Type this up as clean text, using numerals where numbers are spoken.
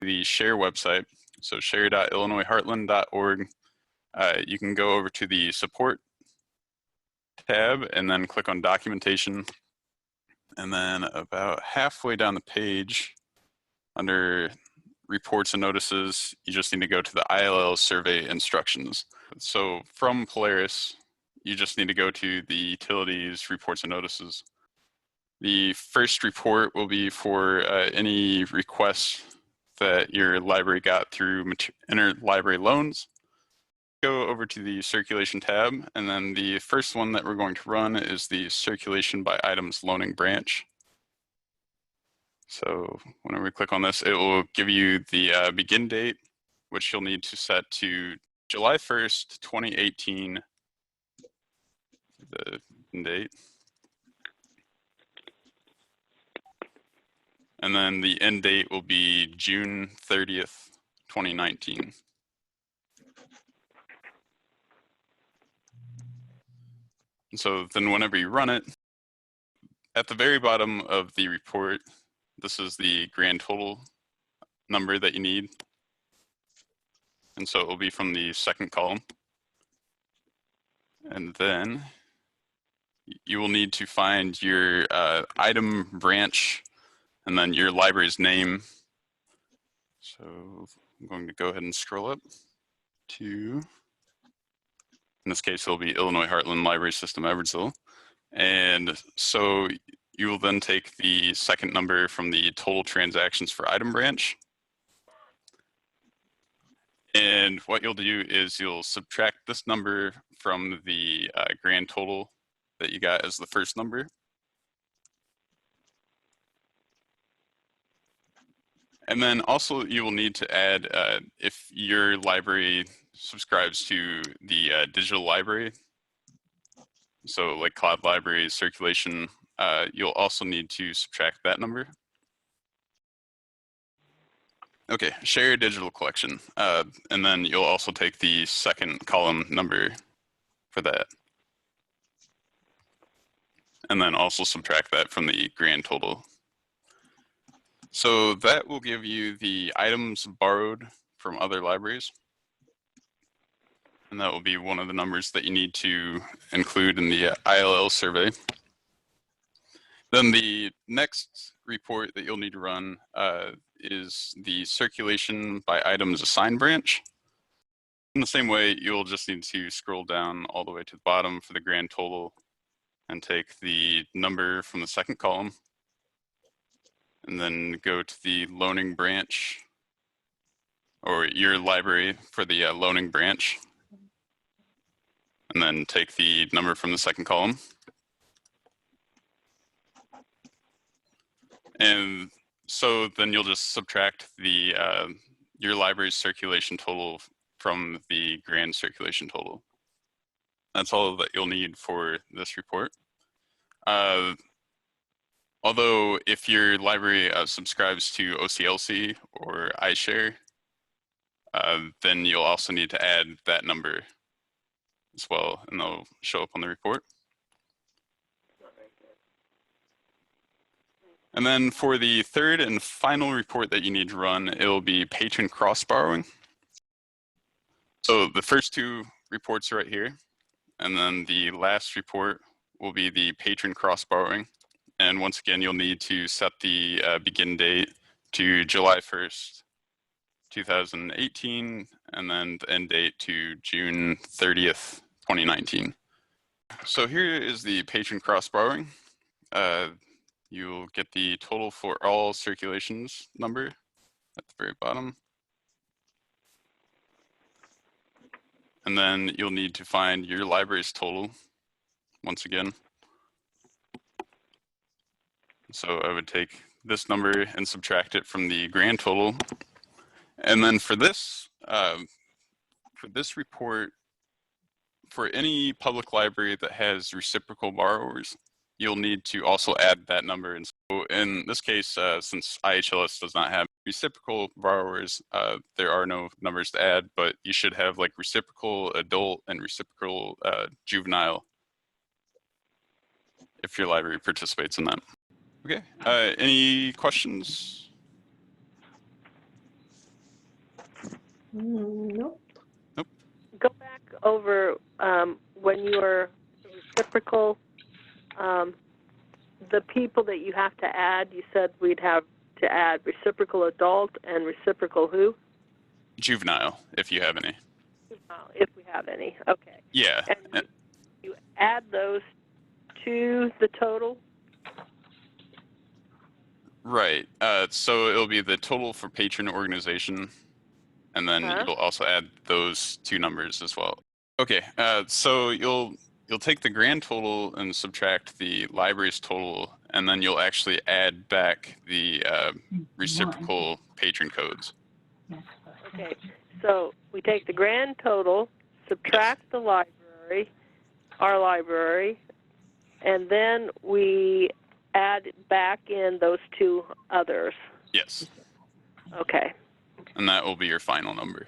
the share website, so share.illinoisheartland.org. You can go over to the support tab and then click on documentation. And then about halfway down the page, under reports and notices, you just need to go to the ILL survey instructions. So from Polaris, you just need to go to the utilities, reports and notices. The first report will be for any requests that your library got through interlibrary loans. Go over to the circulation tab, and then the first one that we're going to run is the circulation by items loaning branch. So whenever we click on this, it will give you the begin date, which you'll need to set to July 1st, 2018, the begin date. And then the end date will be June 30th, 2019. And so then whenever you run it, at the very bottom of the report, this is the grand total number that you need. And so it will be from the second column. And then you will need to find your item branch and then your library's name. So I'm going to go ahead and scroll up to, in this case, it'll be Illinois Heartland Library System, Edwardsville. And so you will then take the second number from the total transactions for item branch. And what you'll do is you'll subtract this number from the grand total that you got as the first number. And then also you will need to add, if your library subscribes to the digital library, so like cloud library, circulation, you'll also need to subtract that number. Okay, share your digital collection. And then you'll also take the second column number for that. And then also subtract that from the grand total. So that will give you the items borrowed from other libraries. And that will be one of the numbers that you need to include in the ILL survey. Then the next report that you'll need to run is the circulation by items assigned branch. In the same way, you'll just need to scroll down all the way to the bottom for the grand total and take the number from the second column and then go to the loaning branch or your library for the loaning branch and then take the number from the second column. And so then you'll just subtract the your library's circulation total from the grand circulation total. That's all that you'll need for this report. Although if your library subscribes to OCLC or iShare, then you'll also need to add that number as well, and they'll show up on the report. And then for the third and final report that you need to run, it will be patron cross borrowing. So the first two reports are right here, and then the last report will be the patron cross borrowing. And once again, you'll need to set the begin date to July 1st, 2018, and then the end date to June 30th, 2019. So here is the patron cross borrowing. You'll get the total for all circulations number at the very bottom. And then you'll need to find your library's total once again. So I would take this number and subtract it from the grand total. And then for this report, for any public library that has reciprocal borrowers, you'll need to also add that number. And so in this case, since IHLS does not have reciprocal borrowers, there are no numbers to add, but you should have like reciprocal adult and reciprocal juvenile if your library participates in that. Okay, any questions? Nope. Nope. Go back over when you were reciprocal, the people that you have to add, you said we'd have to add reciprocal adult and reciprocal who? Juvenile, if you have any. If we have any, okay. Yeah. And you add those to the total? Right. So it'll be the total for patron organization, and then you'll also add those two numbers as well. Okay. So you'll take the grand total and subtract the library's total, and then you'll actually add back the reciprocal patron codes. Okay. So we take the grand total, subtract the library, our library, and then we add back in those two others. Yes. Okay. And that will be your final number.